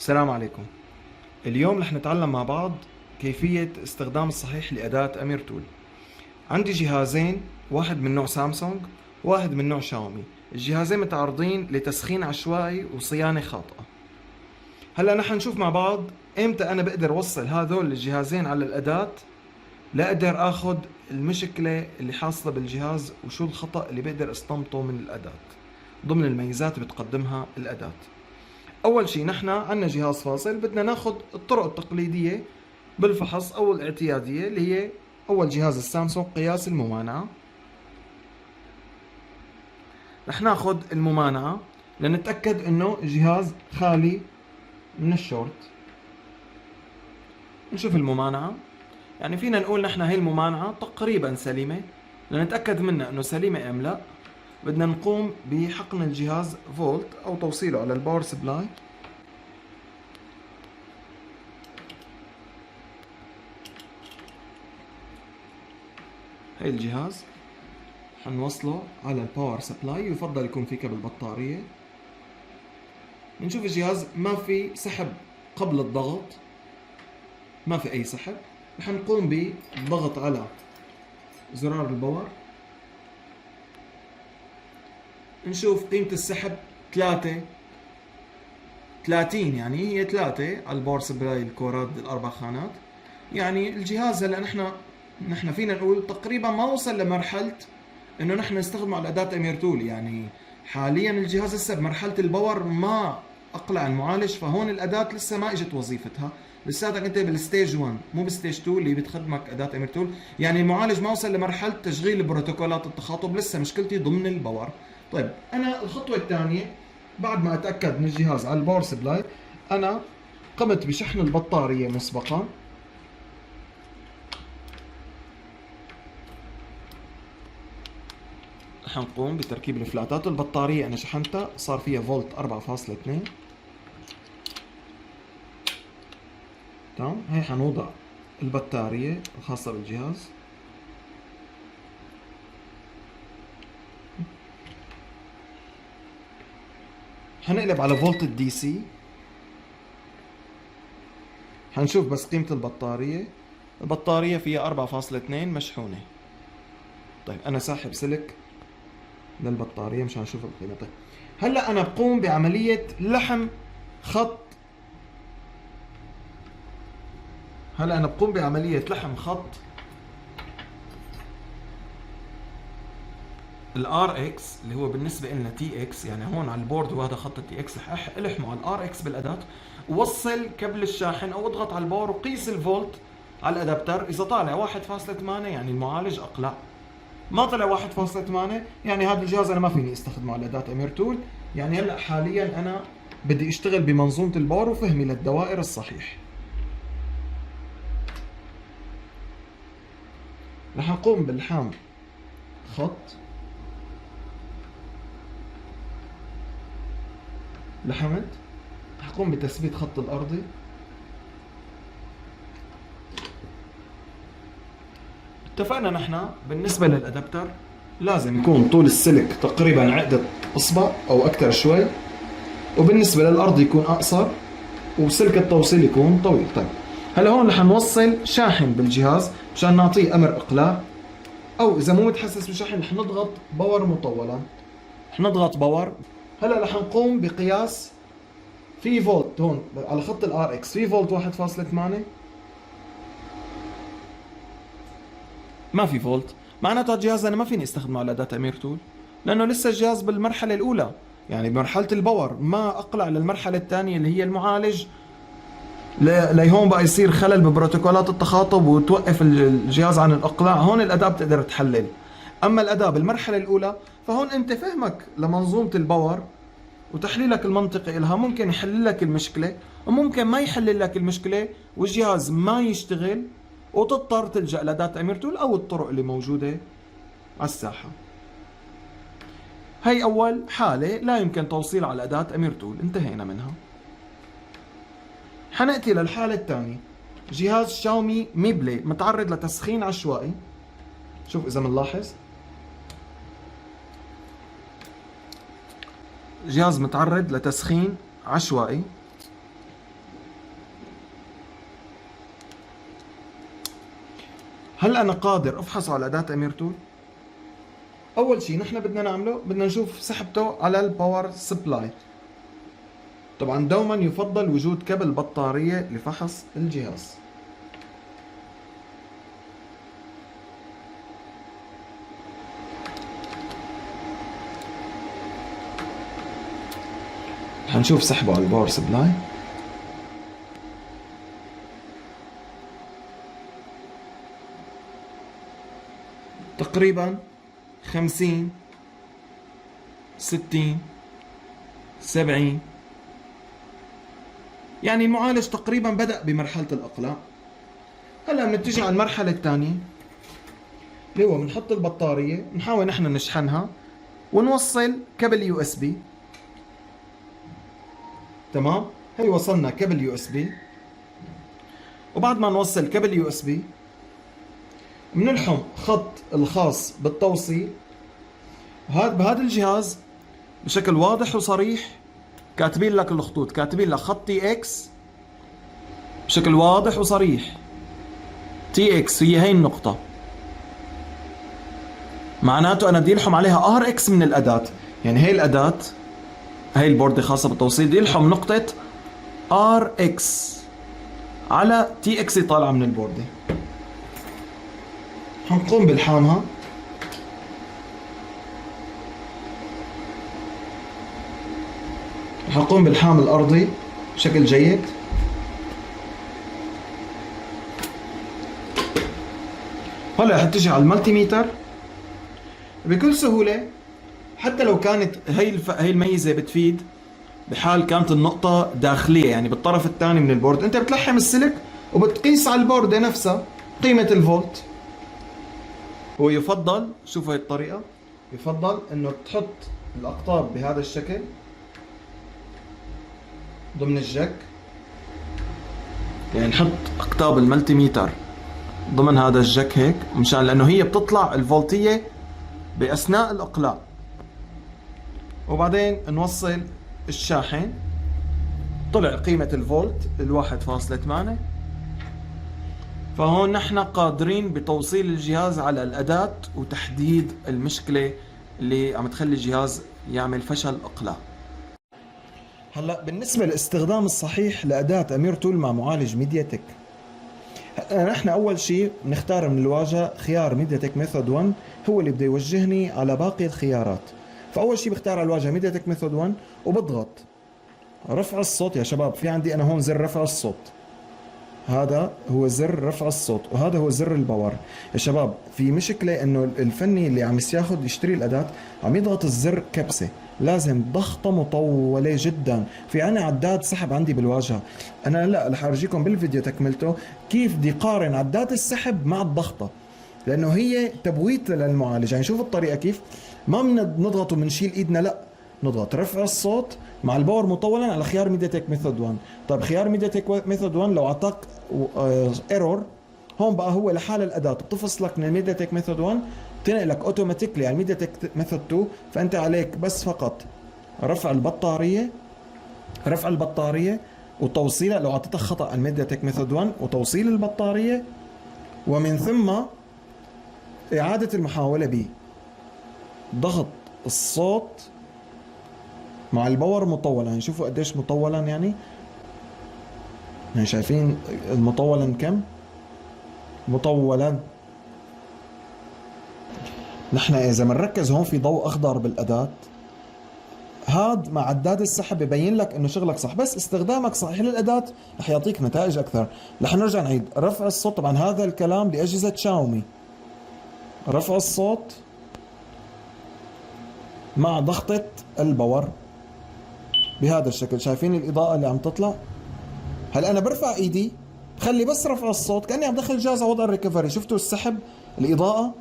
السلام عليكم. اليوم رح نتعلم مع بعض كيفية استخدام الصحيح لأداة أمير تول. عندي جهازين، واحد من نوع سامسونج وواحد من نوع شاومي. الجهازين متعرضين لتسخين عشوائي وصيانة خاطئة. هلا نحن نشوف مع بعض امتى انا بقدر اوصل هذول الجهازين على الأداة لاقدر اخذ المشكلة اللي حاصلة بالجهاز وشو الخطأ اللي بقدر استنبطه من الأداة ضمن الميزات اللي بتقدمها الأداة. اول شيء نحن عندنا جهاز فاصل، بدنا ناخذ الطرق التقليديه بالفحص او الاعتياديه اللي هي اول جهاز السامسونج قياس الممانعه. رح ناخذ الممانعه لنتاكد انه الجهاز خالي من الشورت. نشوف الممانعه، يعني فينا نقول نحن هي الممانعه تقريبا سليمه. لنتاكد منها انه سليمه ام لا، بدنا نقوم بحقن الجهاز فولت او توصيله على الباور سبلاي. هي الجهاز حنوصله على الباور سبلاي، يفضل يكون في كابل بطارية. بنشوف الجهاز ما في سحب قبل الضغط، ما في أي سحب. رح نقوم بالضغط على زرار الباور، نشوف قيمة السحب 30، يعني هي 3 على الباور سبلاي الكورات الأربع خانات. يعني الجهاز هلا نحن فينا نقول تقريبا ما وصل لمرحلة انه نحن نستخدمه على اداة امير تول. يعني حاليا الجهاز لسه بمرحلة الباور، ما اقلع المعالج، فهون الاداة لسه ما اجت وظيفتها. لساتك انت بالستيج 1 مو بالستيج 2 اللي بتخدمك اداة امير تول. يعني المعالج ما وصل لمرحلة تشغيل بروتوكولات التخاطب، لسه مشكلتي ضمن الباور. طيب انا الخطوة الثانية بعد ما اتاكد من الجهاز على الباور سبلاي، انا قمت بشحن البطارية مسبقا. حنقوم بتركيب الفلاتات. البطارية أنا شحنتها صار فيها فولت 4.2. تمام. هي حنوضع البطارية الخاصة بالجهاز. حنقلب على فولت الدي سي، حنشوف بس قيمة البطارية. البطارية فيها 4.2 مشحونة. طيب أنا ساحب سلك للبطارية مشان نشوف القيمة. طيب هلا أنا بقوم بعملية لحم خط. خط الار اكس اللي هو بالنسبه لنا تي اكس. يعني هون على البورد وهذا خط التي اكس، رح الحمه على الار اكس بالاداه، ووصل كبل الشاحن او اضغط على الباور وقيس الفولت على الادابتر. اذا طالع 1.8 يعني المعالج اقلع، ما طلع 1.8 يعني هذا الجهاز انا ما فيني استخدمه على اداه امير تول. يعني هلا حاليا انا بدي اشتغل بمنظومه الباور وفهمي للدوائر الصحيح. رح اقوم بالحام خط لحمت. حقوم بتثبيت خط الأرضي. اتفقنا نحن بالنسبة للأدابتر لازم يكون طول السلك تقريبا عقدة إصبع أو أكثر شوي، وبالنسبة للأرض يكون أقصر، وسلك التوصيل يكون طويل. طيب هلا هون رح نوصل شاحن بالجهاز مشان نعطيه أمر إقلاع، أو إذا مو متحسس بالشحن رح نضغط باور مطولا. رح نضغط باور. هلا رح نقوم بقياس في فولت هون على خط الار اكس، في فولت 1.8. ما في فولت، معناتها الجهاز انا ما فيني استخدمه على اداة امير تول، لانه لسه الجهاز بالمرحله الاولى، يعني بمرحله الباور. ما اقلع للمرحله الثانيه اللي هي المعالج لهون بقى يصير خلل ببروتوكولات التخاطب وتوقف الجهاز عن الاقلاع. هون الاداة بتقدر تحلل. اما الاداة بالمرحله الاولى فهون انت فهمك لمنظومه الباور وتحليلك المنطقي لها ممكن يحل لك المشكلة، وممكن ما يحل لك المشكلة والجهاز ما يشتغل، وتضطر تلجأ لأداة امير تول أو الطرق اللي موجودة على الساحة. هي أول حالة لا يمكن توصيل على أداة امير تول، انتهينا منها. حنأتي للحالة الثانية. جهاز شاومي مي بلاي متعرض لتسخين عشوائي. شوف إذا بنلاحظ جهاز متعرض لتسخين عشوائي. هل انا قادر افحصه على اداة امير تول؟ اول شيء نحن بدنا نعمله، بدنا نشوف سحبته على الباور سبلاي. طبعا دوما يفضل وجود كبل بطارية لفحص الجهاز. حنشوف سحبه على الباور سبلاي. تقريبا 50 60 70. يعني المعالج تقريبا بدأ بمرحلة الإقلاع. هلا بنتجه على المرحلة الثانية اللي هو بنحط البطارية، نحاول نحن نشحنها ونوصل كبل يو اس بي. تمام، هي وصلنا كبل يو اس بي. وبعد ما نوصل كبل يو اس بي بنلحم خط الخاص بالتوصيل. بهذا الجهاز بشكل واضح وصريح كاتبين لك الخطوط، كاتبين لك خط تي اكس بشكل واضح وصريح. تي اكس هي النقطة، معناته انا بدي الحم عليها ار اكس من الاداة. يعني هي الاداة، هي البوردة خاصة بالتوصيل، بدي الحم نقطة ار اكس على تي اكس طالعة من البوردة. حنقوم بالحامها. حنقوم بالحام الارضي بشكل جيد. هلا حتجي على المالتي ميتر بكل سهولة. حتى لو كانت هي الميزة بتفيد بحال كانت النقطة داخلية، يعني بالطرف الثاني من البورد، انت بتلحم السلك وبتقيس على البوردة نفسها قيمة الفولت. ويفضل، شوفوا هي الطريقة، يفضل انه تحط الاقطاب بهذا الشكل ضمن الجك. يعني نحط اقطاب الملتي ميتر ضمن هذا الجك هيك، مشان لانه هي بتطلع الفولتية باثناء الاقلاع. وبعدين نوصل الشاحن، طلع قيمة الفولت 1.8. فهون نحن قادرين بتوصيل الجهاز على الأداة وتحديد المشكلة اللي عم تخلي الجهاز يعمل فشل إقلاع. هلا بالنسبة للاستخدام الصحيح لأداة أمير تول مع معالج ميديا تك، نحن أول شيء بنختار من الواجهة خيار ميديا تك ميثود 1، هو اللي بده يوجهني على باقي الخيارات. فأول شيء بختار على الواجهة ميديا تك ميثود 1 وبضغط رفع الصوت. يا شباب في عندي أنا هون زر رفع الصوت، هذا هو زر رفع الصوت وهذا هو زر الباور. يا شباب في مشكلة انه الفني اللي عم ياخذ يشتري الاداة عم يضغط الزر كبسة، لازم ضغطة مطولة جدا. في عنا عداد سحب عندي بالواجهة، انا هلا رح ارجيكم بالفيديو تكملته كيف بدي قارن عداد السحب مع الضغطة، لانه هي تبويت للمعالج. يعني شوف الطريقة كيف، ما بنضغط وبنشيل ايدنا، لا، نضغط رفع الصوت مع الباور مطولا على خيار ميديا تك ميثود 1. طيب خيار ميديا تك ميثود 1 لو اعطاك ايرور، هون بقى هو لحال الاداه بتفصلك من الميديا تك ميثود 1 تنقلك اوتوماتيكلي على الميديا تك ميثود 2. فانت عليك بس فقط رفع البطاريه وتوصيلها لو اعطيتك خطا على الميديا تك ميثود 1، وتوصيل البطاريه، ومن ثم اعاده المحاوله بضغط الصوت مع الباور مطولا. يعني شوفوا قديش مطولا، يعني شايفين المطولا كم مطولا. نحن اذا بنركز هون في ضوء اخضر بالاداة، هاد مع عداد السحب ببين لك انه شغلك صح، بس استخدامك صحيح للاداة رح يعطيك نتائج اكثر. رح نرجع نعيد رفع الصوت. طبعا هذا الكلام لاجهزة شاومي. رفع الصوت مع ضغطة الباور بهذا الشكل. شايفين الاضاءة اللي عم تطلع؟ هلا انا برفع ايدي، بخلي بس رفع الصوت كاني عم دخل الجهاز على وضع الريكفري. شفتوا السحب، الاضاءة،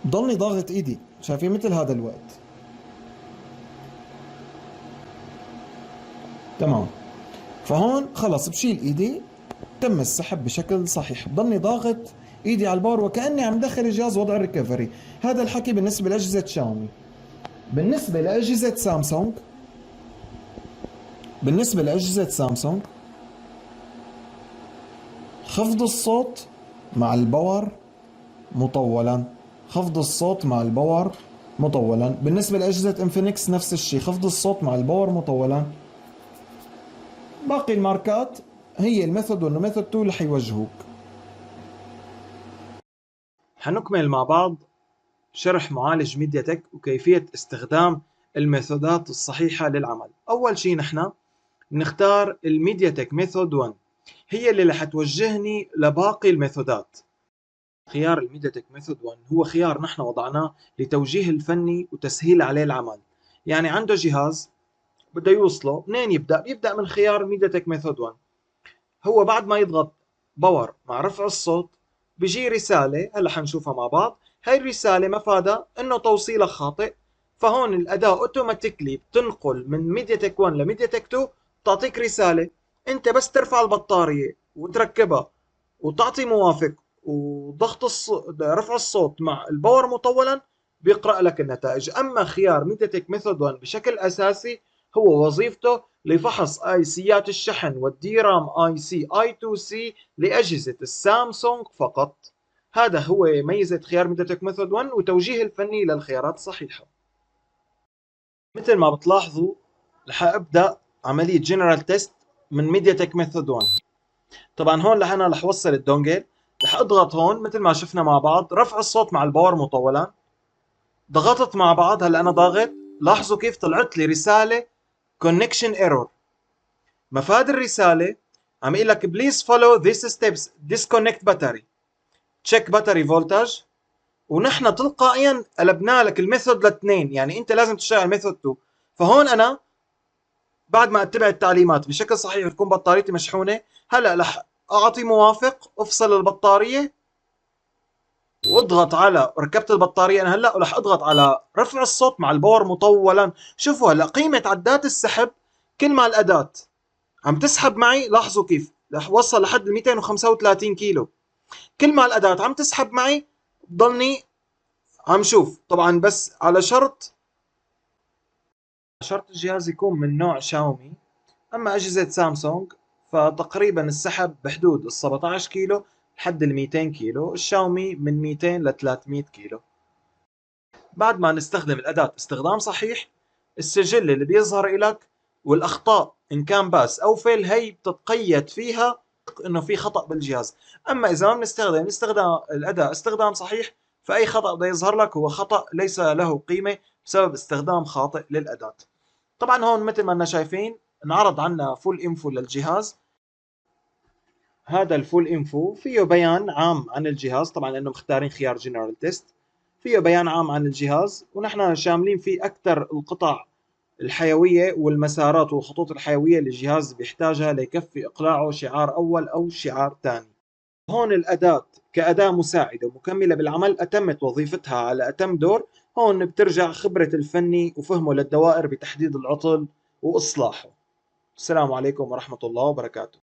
ضلني ضاغط ايدي. شايفين مثل هذا الوقت؟ تمام. فهون خلص بشيل ايدي، تم السحب بشكل صحيح. بضلني ضاغط ايدي على الباور وكاني عم دخل الجهاز وضع الريكفري. هذا الحكي بالنسبة لاجهزة شاومي. بالنسبة لاجهزة سامسونج، خفض الصوت مع الباور مطولا. خفض الصوت مع الباور مطولا. بالنسبة لأجهزة انفينكس نفس الشيء، خفض الصوت مع الباور مطولا. باقي الماركات هي الميثود والميثود 2 رح يوجهوك. حنكمل مع بعض شرح معالج ميديا تك وكيفية استخدام الميثودات الصحيحة للعمل. أول شيء نحن نختار الميديا تك ميثود 1، هي اللي رح توجهني لباقي الميثودات. خيار الميديا تك ميثود 1 هو خيار نحن وضعناه لتوجيه الفني وتسهيل عليه العمل. يعني عنده جهاز بده يوصله، منين يبدأ؟ بيبدأ من خيار ميديا تك ميثود 1. هو بعد ما يضغط باور مع رفع الصوت بيجي رسالة، هلا حنشوفها مع بعض. هاي الرسالة مفادها انه توصيلك خاطئ، فهون الأداة اوتوماتيكلي بتنقل من ميديا تك 1 لميديا تك 2، بتعطيك رسالة. انت بس ترفع البطارية وتركبها وتعطي موافق وضغط رفع الصوت مع الباور مطولا، بيقرأ لك النتائج. اما خيار ميديا تك ميثود 1 بشكل اساسي هو وظيفته لفحص اي سيات الشحن والدي رام اي سي اي 2 سي لاجهزه السامسونج فقط. هذا هو ميزه خيار ميديا تك ميثود 1 وتوجيه الفني للخيارات الصحيحه. مثل ما بتلاحظوا رح ابدا عمليه جنرال تيست من ميديا تك ميثود 1. طبعا هون انا رح اوصل الدونجل، رح اضغط هون مثل ما شفنا مع بعض رفع الصوت مع الباور مطولا. ضغطت مع بعض، هلا انا ضاغط، لاحظوا كيف طلعت لي رساله كونكشن ايرور. مفاد الرسالة عم يقول لك بليز فولو ذيس ستيبس، ديسكونكت باتري، تشيك باتري فولتاج. ونحن تلقائيا قلبنا لك الميثود لاثنين، يعني انت لازم تشتغل ميثود 2. فهون انا بعد ما اتبع التعليمات بشكل صحيح تكون بطاريتي مشحونة، هلا رح اعطي موافق، افصل البطارية واضغط على ركبت البطارية انا هلا، ورح اضغط على رفع الصوت مع الباور مطولا. شوفوا هلا قيمة عدات السحب كل ما الاداة عم تسحب معي، لاحظوا كيف رح وصل لحد 235 كيلو. كل ما الاداة عم تسحب معي بضلني عم شوف. طبعا بس على شرط الجهاز يكون من نوع شاومي. اما اجهزة سامسونج فتقريبا السحب بحدود ال 17 كيلو لحد ال 200 كيلو، الشاومي من 200 ل 300 كيلو. بعد ما نستخدم الاداة استخدام صحيح، السجل اللي بيظهر لك والاخطاء ان كان باس او فيل هي بتتقيد فيها انه في خطأ بالجهاز. اما اذا ما بنستخدم الاداة استخدام صحيح، فاي خطأ بده يظهر لك هو خطأ ليس له قيمة بسبب استخدام خاطئ للاداة. طبعا هون مثل ما اننا شايفين انعرض عنا فول انفو للجهاز. هذا الفول انفو فيه بيان عام عن الجهاز، طبعا لانه مختارين خيار جنرال تيست. فيه بيان عام عن الجهاز ونحن شاملين فيه اكثر القطع الحيوية والمسارات والخطوط الحيوية اللي الجهاز بيحتاجها ليكفي اقلاعه شعار اول او شعار ثاني. هون الاداة كأداة مساعدة ومكملة بالعمل اتمت وظيفتها على اتم دور. هون بترجع خبرة الفني وفهمه للدوائر بتحديد العطل واصلاحه. السلام عليكم ورحمة الله وبركاته.